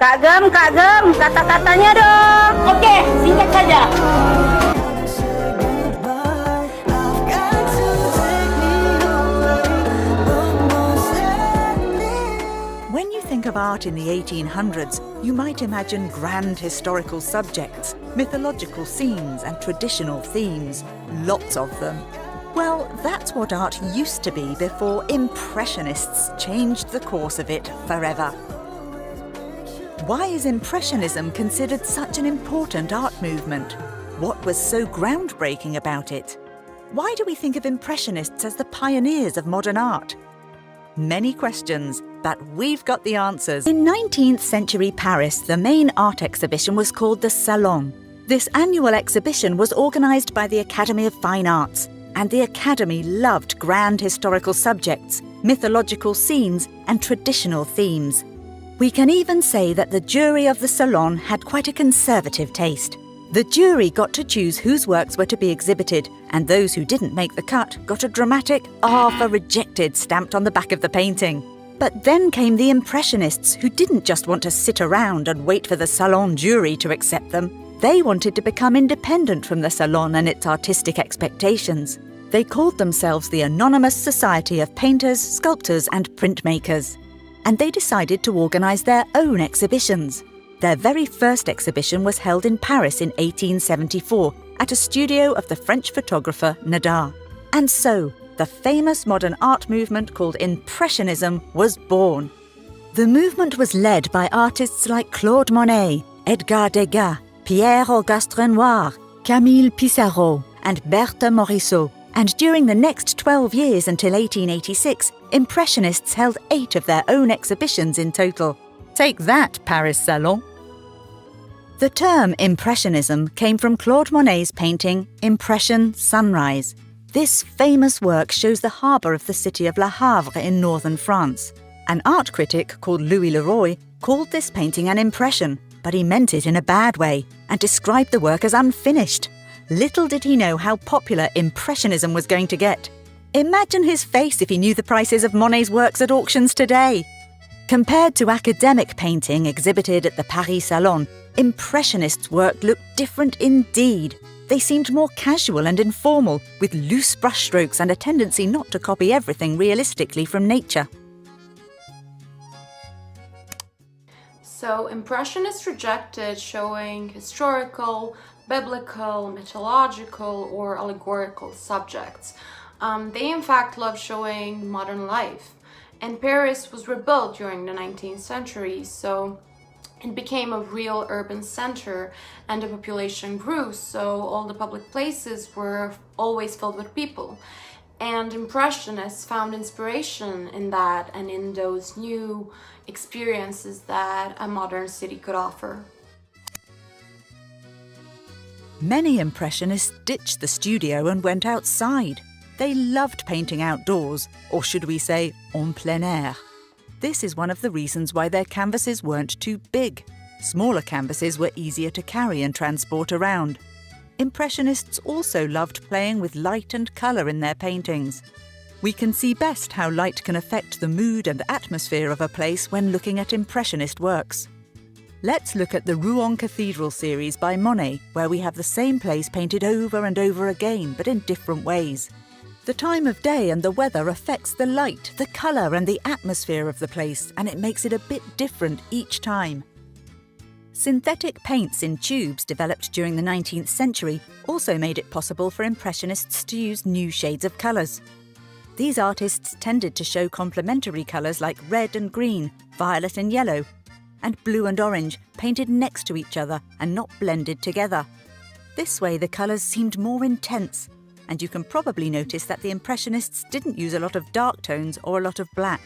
Kak Gem, kata-katanya dong. Oke, singkat saja. When you think of art in the 1800s, you might imagine grand historical subjects, mythological scenes and traditional themes. Lots of them. Well, that's what art used to be before Impressionists changed the course of it forever. Why is Impressionism considered such an important art movement? What was so groundbreaking about it? Why do we think of Impressionists as the pioneers of modern art? Many questions, but we've got the answers. In 19th century Paris, the main art exhibition was called the Salon. This annual exhibition was organised by the Academy of Fine Arts, and the Academy loved grand historical subjects, mythological scenes and traditional themes. We can even say that the jury of the Salon had quite a conservative taste. The jury got to choose whose works were to be exhibited, and those who didn't make the cut got a dramatic R for rejected stamped on the back of the painting. But then came the Impressionists, who didn't just want to sit around and wait for the Salon jury to accept them. They wanted to become independent from the Salon and its artistic expectations. They called themselves the Anonymous Society of Painters, Sculptors and Printmakers. And they decided to organise their own exhibitions. Their very first exhibition was held in Paris in 1874 at a studio of the French photographer Nadar. And so, the famous modern art movement called Impressionism was born. The movement was led by artists like Claude Monet, Edgar Degas, Pierre-Auguste Renoir, Camille Pissarro and Berthe Morisot. And during the next 12 years until 1886, Impressionists held 8 of their own exhibitions in total. Take that, Paris Salon! The term Impressionism came from Claude Monet's painting Impression Sunrise. This famous work shows the harbour of the city of Le Havre in northern France. An art critic called Louis Leroy called this painting an impression, but he meant it in a bad way and described the work as unfinished. Little did he know how popular Impressionism was going to get. Imagine his face if he knew the prices of Monet's works at auctions today. Compared to academic painting exhibited at the Paris Salon, Impressionists' work looked different indeed. They seemed more casual and informal, with loose brushstrokes and a tendency not to copy everything realistically from nature. So Impressionists rejected showing historical, biblical, mythological or allegorical subjects. They in fact loved showing modern life. And Paris was rebuilt during the 19th century, so it became a real urban center and the population grew, so all the public places were always filled with people. And Impressionists found inspiration in that and in those new experiences that a modern city could offer. Many Impressionists ditched the studio and went outside. They loved painting outdoors, or should we say, en plein air. This is one of the reasons why their canvases weren't too big. Smaller canvases were easier to carry and transport around. Impressionists also loved playing with light and colour in their paintings. We can see best how light can affect the mood and atmosphere of a place when looking at Impressionist works. Let's look at the Rouen Cathedral series by Monet, where we have the same place painted over and over again, but in different ways. The time of day and the weather affects the light, the colour and the atmosphere of the place, and it makes it a bit different each time. Synthetic paints in tubes developed during the 19th century also made it possible for Impressionists to use new shades of colours. These artists tended to show complementary colours like red and green, violet and yellow, and blue and orange painted next to each other and not blended together. This way the colours seemed more intense, and you can probably notice that the Impressionists didn't use a lot of dark tones or a lot of black.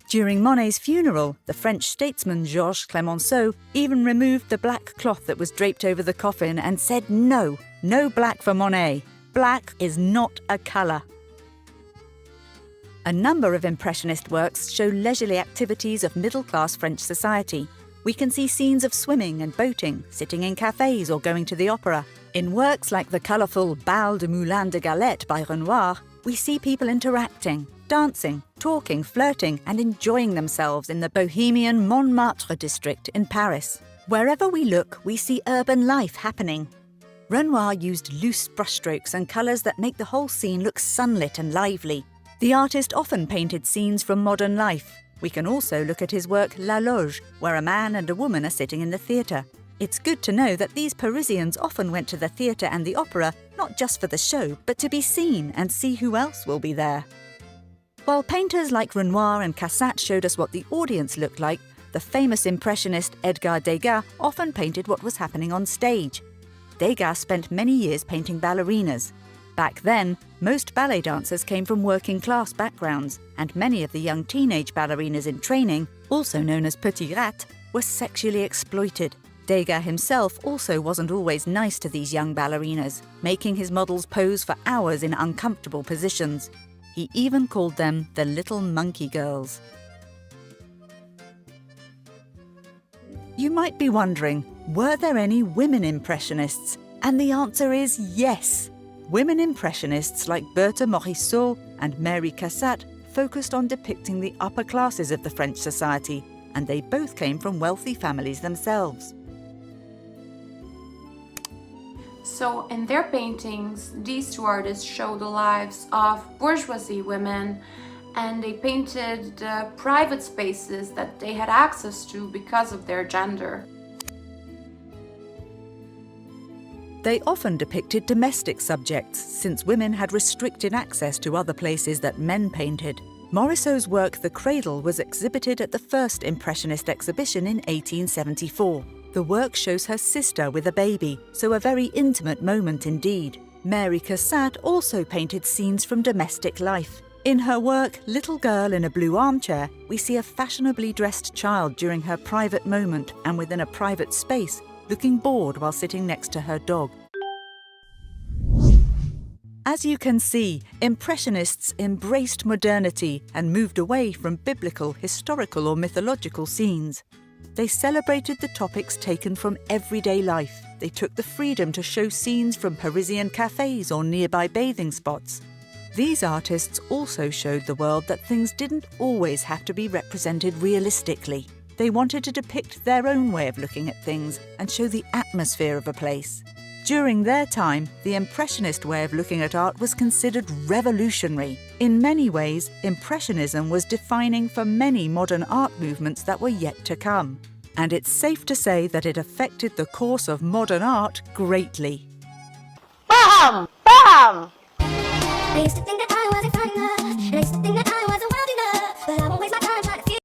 During Monet's funeral, the French statesman Georges Clemenceau even removed the black cloth that was draped over the coffin and said no black for Monet. Black is not a colour. A number of Impressionist works show leisurely activities of middle-class French society. We can see scenes of swimming and boating, sitting in cafes or going to the opera. In works like the colourful Bal de Moulin de Galette by Renoir, we see people interacting, dancing, talking, flirting, and enjoying themselves in the bohemian Montmartre district in Paris. Wherever we look, we see urban life happening. Renoir used loose brushstrokes and colours that make the whole scene look sunlit and lively. The artist often painted scenes from modern life. We can also look at his work La Loge, where a man and a woman are sitting in the theatre. It's good to know that these Parisians often went to the theatre and the opera not just for the show, but to be seen and see who else will be there. While painters like Renoir and Cassatt showed us what the audience looked like, the famous impressionist Edgar Degas often painted what was happening on stage. Degas spent many years painting ballerinas. Back then, most ballet dancers came from working-class backgrounds, and many of the young teenage ballerinas in training, also known as petits rats, were sexually exploited. Degas himself also wasn't always nice to these young ballerinas, making his models pose for hours in uncomfortable positions. He even called them the little monkey girls. You might be wondering, were there any women impressionists? And the answer is yes. Women impressionists like Berthe Morisot and Mary Cassatt focused on depicting the upper classes of the French society, and they both came from wealthy families themselves. So in their paintings, these two artists show the lives of bourgeoisie women, and they painted the private spaces that they had access to because of their gender. They often depicted domestic subjects, since women had restricted access to other places that men painted. Morisot's work The Cradle was exhibited at the first Impressionist exhibition in 1874. The work shows her sister with a baby, so a very intimate moment indeed. Mary Cassatt also painted scenes from domestic life. In her work Little Girl in a Blue Armchair, we see a fashionably dressed child during her private moment and within a private space, looking bored while sitting next to her dog. As you can see, Impressionists embraced modernity and moved away from biblical, historical or mythological scenes. They celebrated the topics taken from everyday life. They took the freedom to show scenes from Parisian cafes or nearby bathing spots. These artists also showed the world that things didn't always have to be represented realistically. They wanted to depict their own way of looking at things and show the atmosphere of a place. During their time, the Impressionist way of looking at art was considered revolutionary. In many ways, Impressionism was defining for many modern art movements that were yet to come. And it's safe to say that it affected the course of modern art greatly. Paham! Paham! I used to think that I was a fun girl, and I used to think that I was a